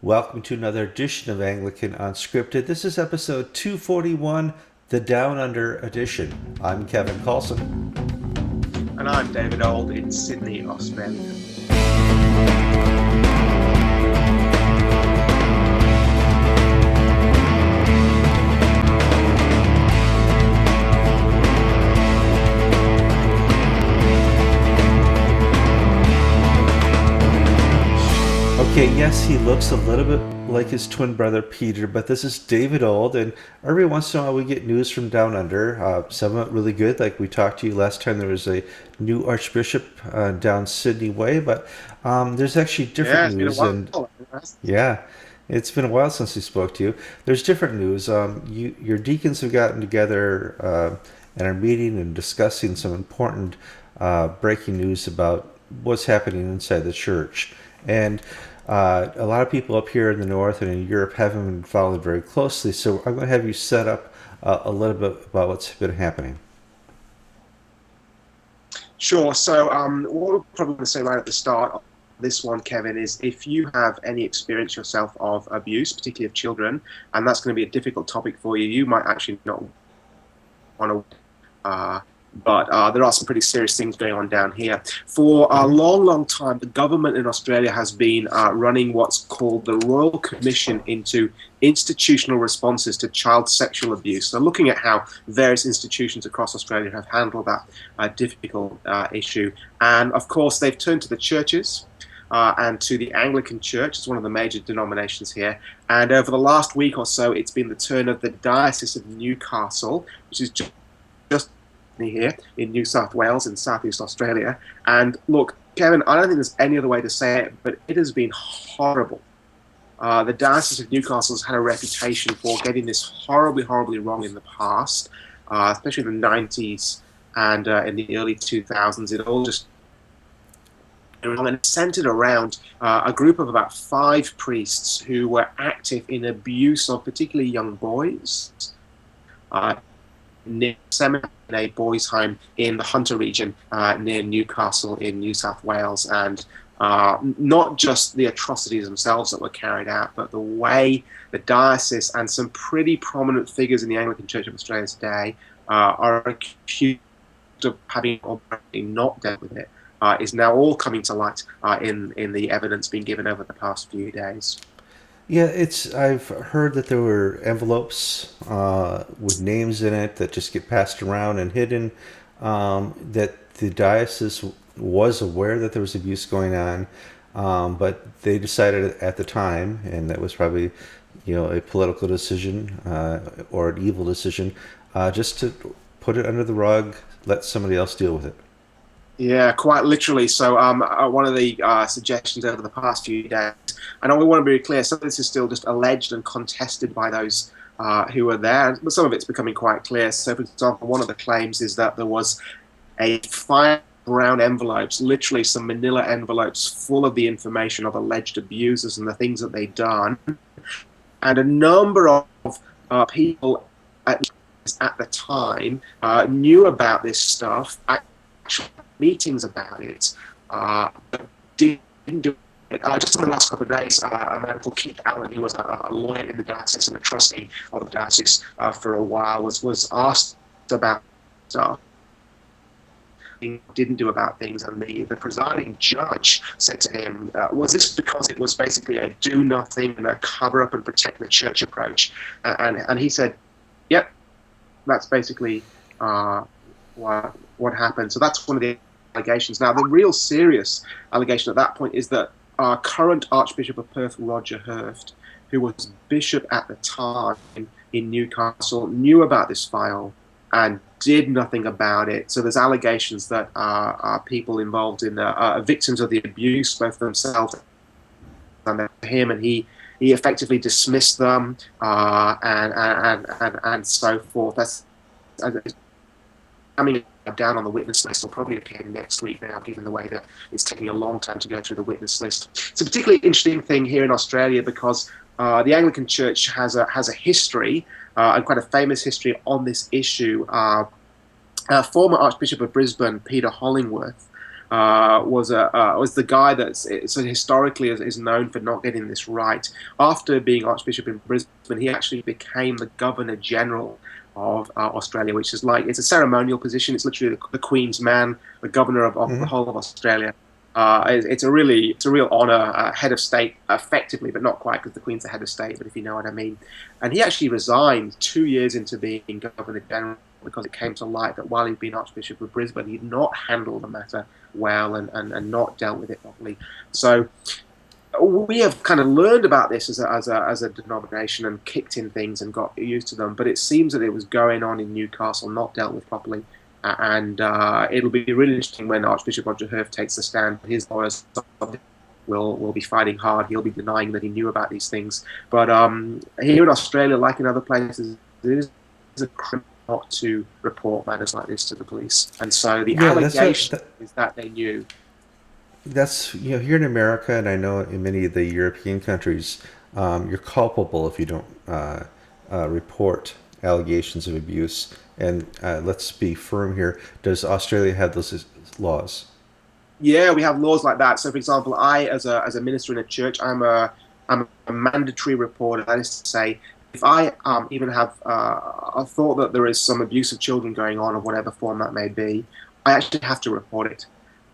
Welcome to another edition of Anglican Unscripted. This is episode 241, the Down Under edition. I'm Kevin Carlson. And I'm David Old in Sydney, Australia. Okay, yes, he looks a little bit like his twin brother Peter, but this is David Old, and every once in a while we get news from Down Under. Some of it really good, like we talked to you last time. There was a new archbishop down Sydney Way, but there's actually different Yeah, it's been a news, and while. yeah, it's been a while since we spoke to you. There's different news. Your deacons have gotten together and are meeting and discussing some important breaking news about what's happening inside the church. And a lot of people up here in the north and in Europe haven't been following very closely. So I'm going to have you set up a little bit about what's been happening. Sure. So, what we're probably going to say right at the start of this one, Kevin, is if you have any experience yourself of abuse, particularly of children, and that's going to be a difficult topic for you, you might actually not want to. But there are some pretty serious things going on down here. For a long, long time, the government in Australia has been running what's called the Royal Commission into Institutional Responses to Child Sexual Abuse. So looking at how various institutions across Australia have handled that difficult issue. And of course, they've turned to the churches. And to the Anglican Church, it's one of the major denominations here. And over the last week or so, it's been the turn of the Diocese of Newcastle, which is just here in New South Wales in Southeast Australia. And look, Kevin, I don't think there's any other way to say it, but it has been horrible. The Diocese of Newcastle has had a reputation for getting this horribly, horribly wrong in the past, especially in the 90s and in the early 2000s. It all just wrong, and it's centered around a group of about 5 priests who were active in abuse of particularly young boys. Near Seminary, a boys' home in the Hunter region near Newcastle in New South Wales, and not just the atrocities themselves that were carried out, but the way the diocese and some pretty prominent figures in the Anglican Church of Australia today are accused of having already not dealt with it is now all coming to light in the evidence being given over the past few days. Yeah, it's. I've heard that there were envelopes with names in it that just get passed around and hidden. That the diocese was aware that there was abuse going on, but they decided at the time, and that was probably, a political decision or an evil decision, just to put it under the rug, let somebody else deal with it. Yeah, quite literally. So, one of the suggestions over the past few days, I know we want to be clear, some of this is still just alleged and contested by those who were there, but some of it's becoming quite clear. So, for example, one of the claims is that there was a 5 brown envelopes, literally some manila envelopes full of the information of alleged abusers and the things that they'd done. And a number of people at the time knew about this stuff, actually meetings about it, but didn't do it. Just in the last couple of days, a man called Keith Allen, who was a lawyer in the diocese and a trustee of the diocese for a while, was asked about stuff he didn't do about things, and the presiding judge said to him, was this because it was basically a do nothing and a cover up and protect the church approach? And he said, yep, that's basically what happened. So that's one of the allegations. Now, the real serious allegation at that point is that our current Archbishop of Perth, Roger Hurft, who was bishop at the time in Newcastle, knew about this file and did nothing about it. So there's allegations that people involved in victims of the abuse, both themselves and him, and he effectively dismissed them and so forth. That's coming down on the witness list. Will probably appear next week now, given the way that it's taking a long time to go through the witness list. It's a particularly interesting thing here in Australia because the Anglican Church has a history and quite a famous history on this issue. Former Archbishop of Brisbane, Peter Hollingworth, was the guy that's so historically is known for not getting this right. After being Archbishop in Brisbane, he actually became the Governor General of Australia, which is like it's a ceremonial position. It's literally the Queen's man, the governor of the Hmm. whole of Australia. It's a real honor, head of state, effectively, but not quite because the Queen's the head of state. But if you know what I mean, and he actually resigned 2 years into being Governor General because it came to light that while he'd been Archbishop of Brisbane, he'd not handled the matter well and not dealt with it properly. So we have kind of learned about this as a denomination and kicked in things and got used to them. But it seems that it was going on in Newcastle, not dealt with properly. And it'll be really interesting when Archbishop Roger Herf takes the stand. His lawyers will be fighting hard. He'll be denying that he knew about these things. But here in Australia, like in other places, it is a crime not to report matters like this to the police. And so the Yeah, allegation is that they knew. that's here in America, and I know in many of the European countries, you're culpable if you don't report allegations of abuse. And let's be firm here. Does Australia have those laws? Yeah, we have laws like that. So, for example, I, as a minister in a church, I'm a mandatory reporter. That is to say, if I even have a thought that there is some abuse of children going on, of whatever form that may be, I actually have to report it.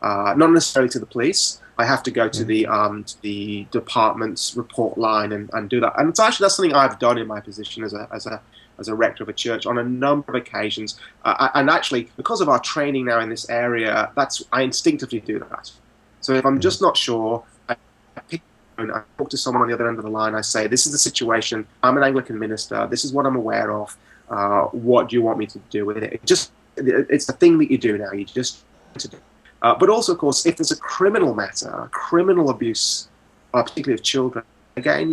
Not necessarily to the police. I have to go to the department's report line and do that. And it's actually that's something I've done in my position as a rector of a church on a number of occasions. And actually, because of our training now in this area, I instinctively do that. So if I'm Mm-hmm. just not sure, I pick the phone, I talk to someone on the other end of the line. I say, "This is the situation. I'm an Anglican minister. This is what I'm aware of. What do you want me to do with it?" It's the thing that you do now. You just to do. But also, of course, if there's a criminal matter, criminal abuse, particularly of children, again,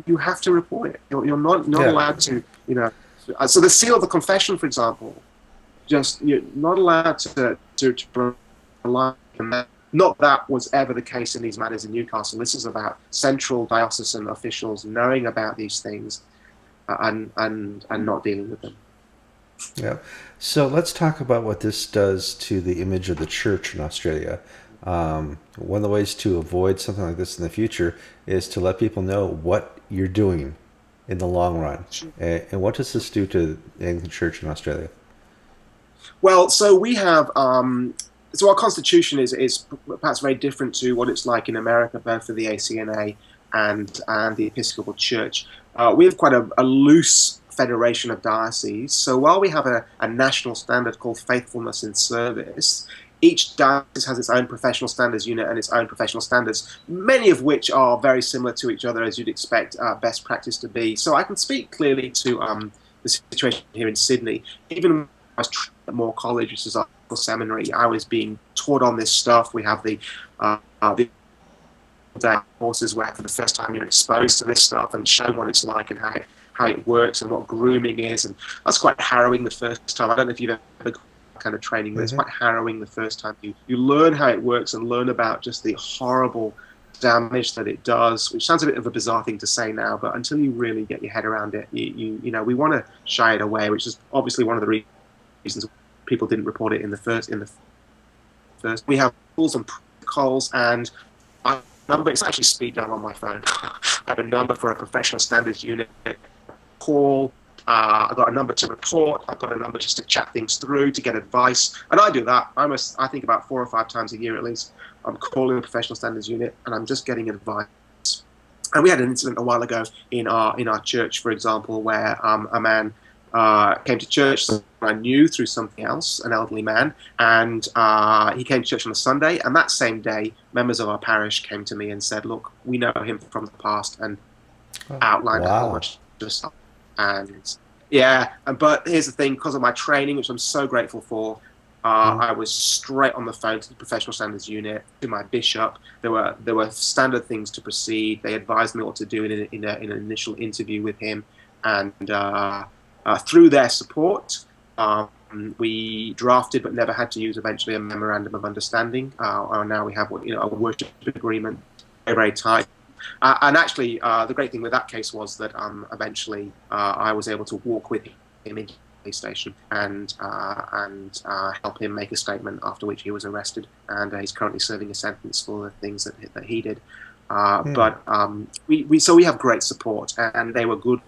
you have to report it. You're not Yeah. allowed to, you know. So the seal of the confession, for example, just you're not allowed to rely on that. Not that was ever the case in these matters in Newcastle. This is about central diocesan officials knowing about these things and not dealing with them. Yeah. So let's talk about what this does to the image of the church in Australia. One of the ways to avoid something like this in the future is to let people know what you're doing in the long run. And what does this do to the Anglican Church in Australia? Well, so we have so our constitution is perhaps very different to what it's like in America, both for the ACNA and the Episcopal Church. We have quite a loose federation of dioceses. So while we have a national standard called faithfulness in service, each diocese has its own professional standards unit and its own professional standards, many of which are very similar to each other, as you'd expect best practice to be. So I can speak clearly to the situation here in Sydney. Even when I was at Moore College, which is our seminary, I was being taught on this stuff. We have the courses where for the first time you're exposed to this stuff and shown what it's like and how it works and what grooming is. And that's quite harrowing the first time. I don't know if you've ever got that kind of training, but it's Hmm. quite harrowing the first time you learn how it works and learn about just the horrible damage that it does, which sounds a bit of a bizarre thing to say now, but until you really get your head around it, you know, we want to shy it away, which is obviously one of the reasons people didn't report it in the first. We have rules and protocols, and I number. It's actually speed dial on my phone. I have a number for a professional standards unit call. I've got a number to report. I've got a number just to chat things through, to get advice. And I do that. I think about 4 or 5 times a year at least. I'm calling the professional standards unit and I'm just getting advice. And we had an incident a while ago in our church, for example, where a man came to church that I knew through something else, an elderly man, and he came to church on a Sunday. And that same day, members of our parish came to me and said, "Look, we know him from the past," and Oh, outlined a whole wow. bunch of stuff. And yeah, but here's the thing: because of my training, which I'm so grateful for, Mhm. I was straight on the phone to the professional standards unit, to my bishop. There were standard things to proceed. They advised me what to do in an initial interview with him, and through their support, we drafted but never had to use eventually a memorandum of understanding. And now we have a worship agreement, very, very tight. And actually, the great thing with that case was that eventually I was able to walk with him police station and help him make a statement. After which he was arrested, and he's currently serving a sentence for the things that he did. But we have great support, and they were good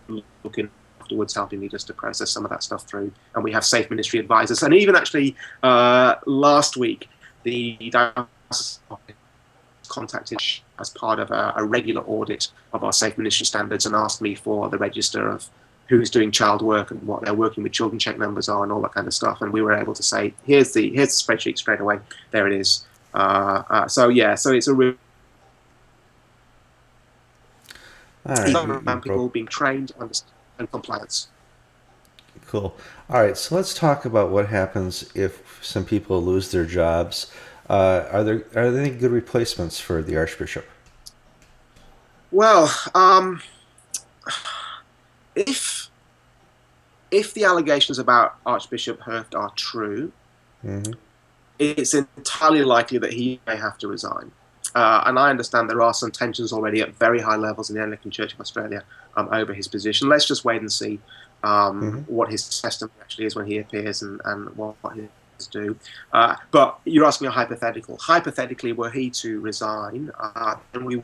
looking afterwards, helping me just to process some of that stuff through. And we have safe ministry advisors, and even actually last week the diocese contacted as part of a regular audit of our safe ministry standards and asked me for the register of who's doing child work and what their working with children check numbers are and all that kind of stuff. And we were able to say, here's the spreadsheet straight away. There it is. So it's a real people being trained and compliance. Cool. All right, so let's talk about what happens if some people lose their jobs. Are there any good replacements for the Archbishop? Well, if the allegations about Archbishop Hurft are true, it's entirely likely that he may have to resign. And I understand there are some tensions already at very high levels in the Anglican Church of Australia over his position. Let's just wait and see what his testimony actually is when he appears and what he has to do. But you're asking me a hypothetical. Hypothetically, were he to resign, then we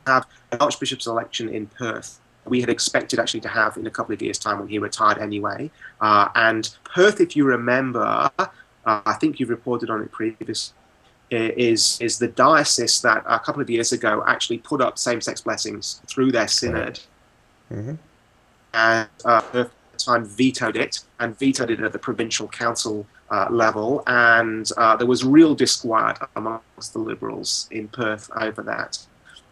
have an Archbishop's election in Perth. We had expected actually to have in a couple of years' time when he retired anyway. And Perth, if you remember, I think you've reported on it previously, is the diocese that a couple of years ago actually put up same-sex blessings through their synod. And at the time vetoed it at the provincial council level. And there was real disquiet amongst the Liberals in Perth over that.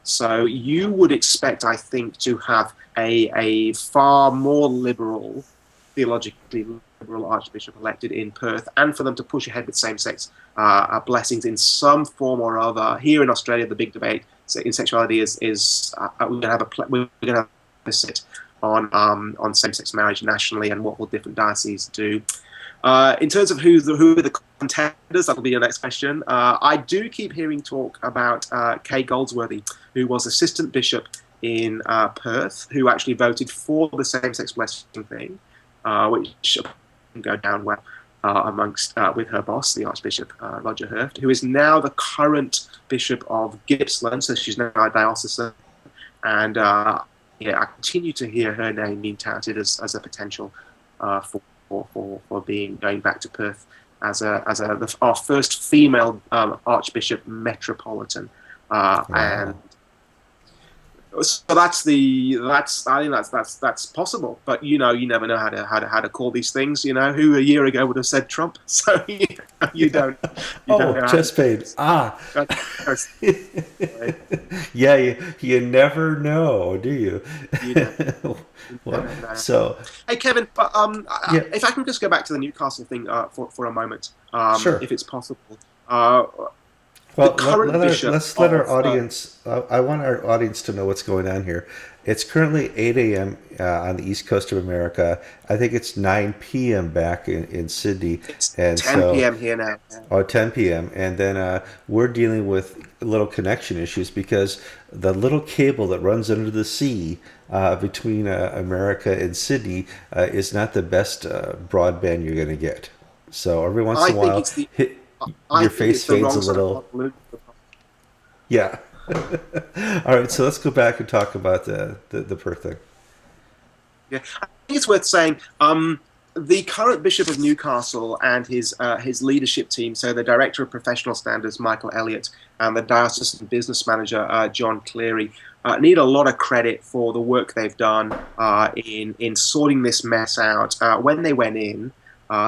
So you would expect, I think, to have a far more liberal, theologically liberal Archbishop elected in Perth, and for them to push ahead with same-sex blessings in some form or other. Here in Australia, the big debate in sexuality is we're going to have a deficit on same-sex marriage nationally, and what will different dioceses do. In terms of who are the contenders, that'll be your next question. I do keep hearing talk about Kay Goldsworthy, who was assistant bishop in Perth, who actually voted for the same-sex blessing thing, which didn't go down well amongst with her boss, the Archbishop Roger Hurft, who is now the current bishop of Gippsland, so she's now a diocesan, and I continue to hear her name being touted as a potential for going back to Perth as our first female Archbishop Metropolitan, and so I think that's possible. But you never know how to call these things. Who a year ago would have said Trump? So you don't. Don't know chest pain. Yeah, you never know, do you? So, hey Kevin, if I can just go back to the Newcastle thing for a moment, sure, if it's possible. Well, let's let our audience. I want our audience to know what's going on here. It's currently 8 a.m. On the east coast of America. I think it's 9 p.m. back in Sydney. It's 10 p.m. here now. Oh, 10 p.m. And then we're dealing with little connection issues because the little cable that runs under the sea between America and Sydney is not the best broadband you're going to get. So every once in a while, your face fades a little. Yeah. All right, so let's go back and talk about the Perth thing. Yeah, I think it's worth saying the current Bishop of Newcastle and his leadership team, so the Director of Professional Standards, Michael Elliott, and the Diocesan Business Manager, John Cleary, need a lot of credit for the work they've done in sorting this mess out. When they went in,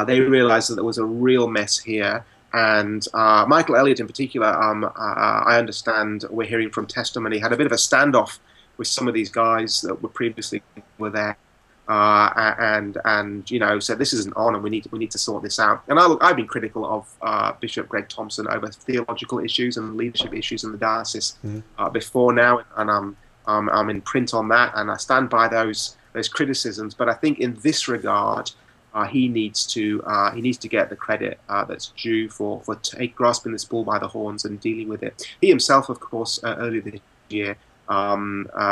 they realized that there was a real mess here. And Michael Elliott in particular, I understand we're hearing from testimony, had a bit of a standoff with some of these guys that were there, and said this isn't on, and we need to sort this out. And I've been critical of Bishop Greg Thompson over theological issues and leadership issues in the diocese before now, and I'm in print on that, and I stand by those criticisms. But I think in this regard, he needs to get the credit that's due for grasping this bull by the horns and dealing with it. He himself, of course, earlier this year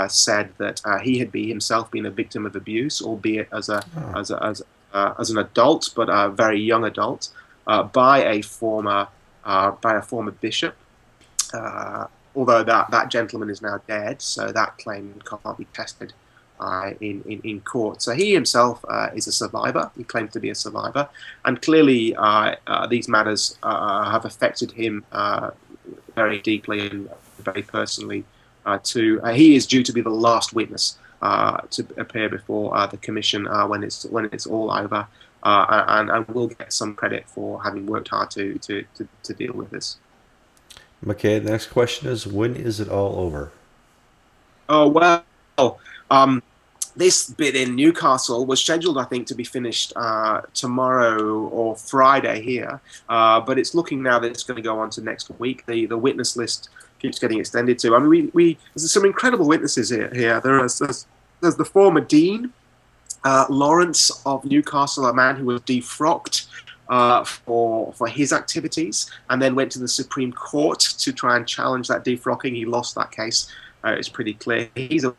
said that he had himself been a victim of abuse, albeit as as an adult, but a very young adult, by a former bishop. Although that gentleman is now dead, so that claim can't be tested in court. So he himself is a survivor. He claims to be a survivor, and clearly these matters have affected him very deeply and very personally. He is due to be the last witness to appear before the commission when it's all over, and will get some credit for having worked hard to deal with this. Okay, the next question is, when is it all over? Oh well, um, this bit in Newcastle was scheduled, I think, to be finished tomorrow or Friday here, but it's looking now that it's going to go on to next week. The witness list keeps getting extended to. I mean, there's some incredible witnesses here. There's the former dean, Lawrence of Newcastle, a man who was defrocked for his activities, and then went to the Supreme Court to try and challenge that defrocking. He lost that case. It's pretty clear he's a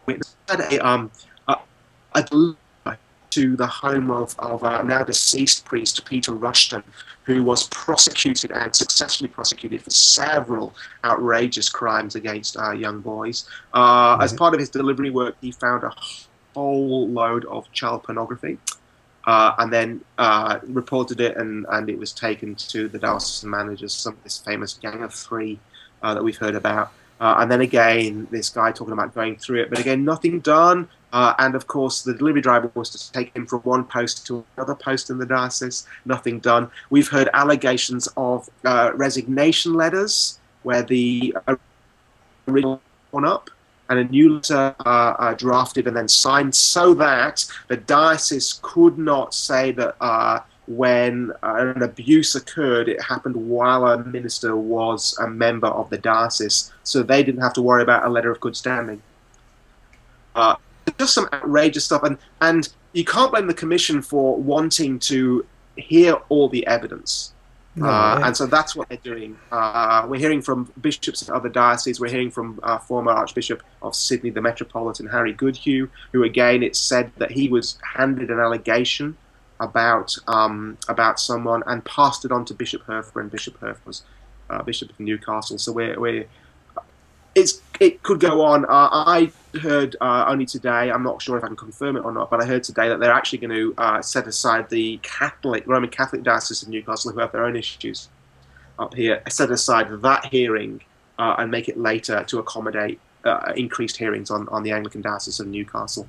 witness. A delivery to the home of now deceased priest Peter Rushton, who was prosecuted and successfully prosecuted for several outrageous crimes against young boys. As part of his delivery work, he found a whole load of child pornography. And then reported it, and it was taken to the diocesan managers, some of this famous Gang of Three that we've heard about. And then again, this guy talking about going through it, but again, nothing done. And of course, the delivery driver was to take him from one post to another post in the diocese. Nothing done. We've heard allegations of resignation letters where the original one up, and a new letter drafted and then signed, so that the diocese could not say that when an abuse occurred, it happened while a minister was a member of the diocese, so they didn't have to worry about a letter of good standing. Just some outrageous stuff, and you can't blame the commission for wanting to hear all the evidence. And so that's what they're doing. We're hearing from bishops of other dioceses. We're hearing from former Archbishop of Sydney, the Metropolitan, Harry Goodhue, who again, it's said that he was handed an allegation about someone and passed it on to Bishop Herfer, and Bishop Herfer was Bishop of Newcastle. So it could go on. I heard only today, I'm not sure if I can confirm it or not, but I heard today that they're actually going to set aside the Roman Catholic Diocese of Newcastle, who have their own issues up here, set aside that hearing and make it later to accommodate increased hearings on the Anglican Diocese of Newcastle.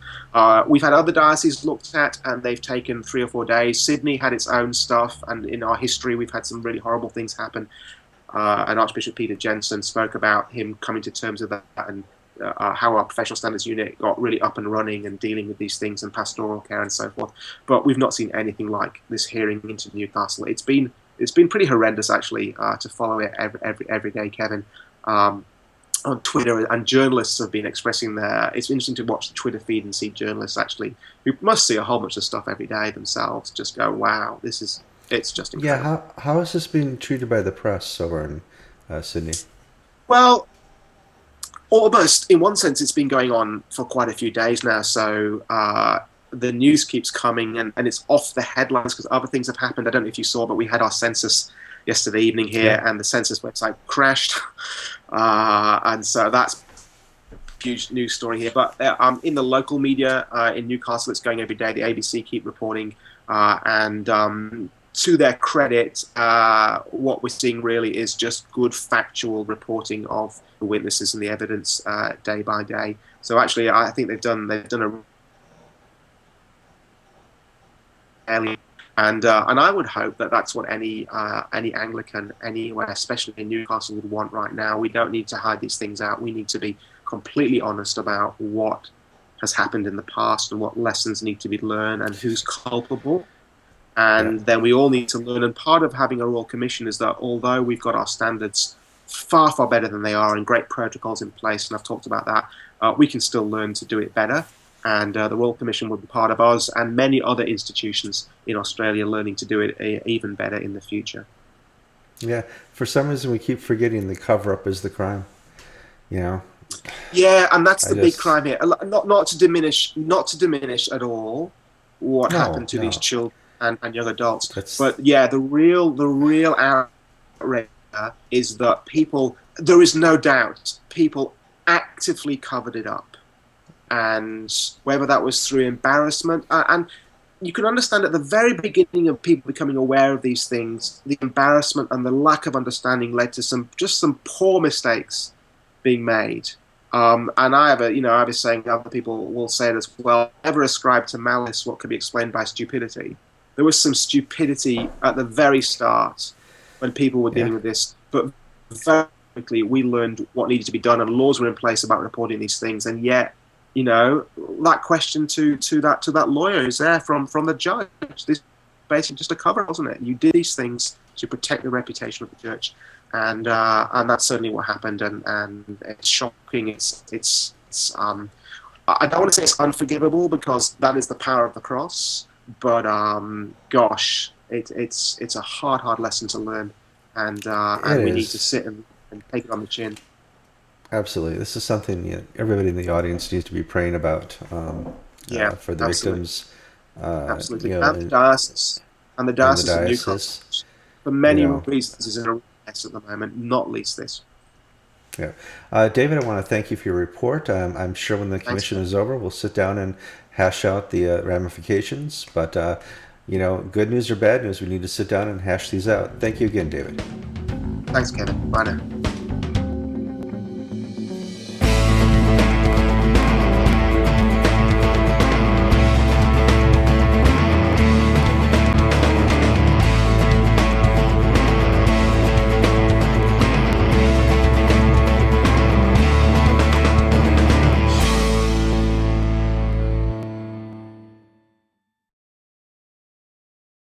We've had other dioceses looked at, and they've taken 3 or 4 days. Sydney had its own stuff, and in our history, we've had some really horrible things happen. And Archbishop Peter Jensen spoke about him coming to terms with that, and how our professional standards unit got really up and running and dealing with these things and pastoral care and so forth. But we've not seen anything like this hearing into Newcastle. It's been pretty horrendous, actually, to follow it every day, Kevin. On Twitter, and journalists have been expressing it's interesting to watch the Twitter feed and see journalists actually, who must see a whole bunch of stuff every day themselves, just go, wow, it's just incredible. Yeah, how is this being treated by the press over in Sydney? Well, almost, in one sense, it's been going on for quite a few days now, so the news keeps coming, and it's off the headlines because other things have happened. I don't know if you saw, but we had our census yesterday evening here, and the census website crashed, and so that's a huge news story here. But in the local media in Newcastle, it's going every day. The ABC keep reporting, and to their credit, what we're seeing really is just good factual reporting of the witnesses and the evidence day by day. So actually, I think they've done a and I would hope that that's what any Anglican anywhere, especially in Newcastle, would want right now. We don't need to hide these things out. We need to be completely honest about what has happened in the past and what lessons need to be learned and who's culpable. And then we all need to learn. And part of having a Royal Commission is that although we've got our standards far, far better than they are and great protocols in place, and I've talked about that, we can still learn to do it better. And the Royal Commission will be part of us and many other institutions in Australia learning to do it even better in the future. Yeah, for some reason we keep forgetting the cover-up is the crime. You know. Yeah, and that's the big crime here. Not to diminish at all what No, happened to these no. children and young adults. That's But yeah, the real outrage is that people. There is no doubt people actively covered it up, and whether that was through embarrassment and you can understand at the very beginning of people becoming aware of these things, the embarrassment and the lack of understanding led to some poor mistakes being made. And I have a saying, other people will say it as well, never ascribe to malice what can be explained by stupidity. There was some stupidity at the very start when people were yeah. dealing with this, but very quickly we learned what needed to be done and laws were in place about reporting these things. And yet, that question to that lawyer is there from the judge. This is basically just a cover, wasn't it? You did these things to protect the reputation of the church, and that's certainly what happened. And it's shocking. I don't want to say it's unforgivable because that is the power of the cross, but gosh, it's a hard lesson to learn, It and we need to is. sit and take it on the chin. Absolutely. This is something everybody in the audience needs to be praying about Yeah, for the absolutely. victims, Absolutely. And the in, diocese. And the in the Diocese of Newcastle, diocese. for You many know, reasons, is in a mess at the moment, not least this. yeah. David, I want to thank you for your report. I'm sure when the Thanks, commission Kevin. is over, we'll sit down and hash out the ramifications. But, good news or bad news, we need to sit down and hash these out. Thank you again, David. Thanks, Kevin. Bye now.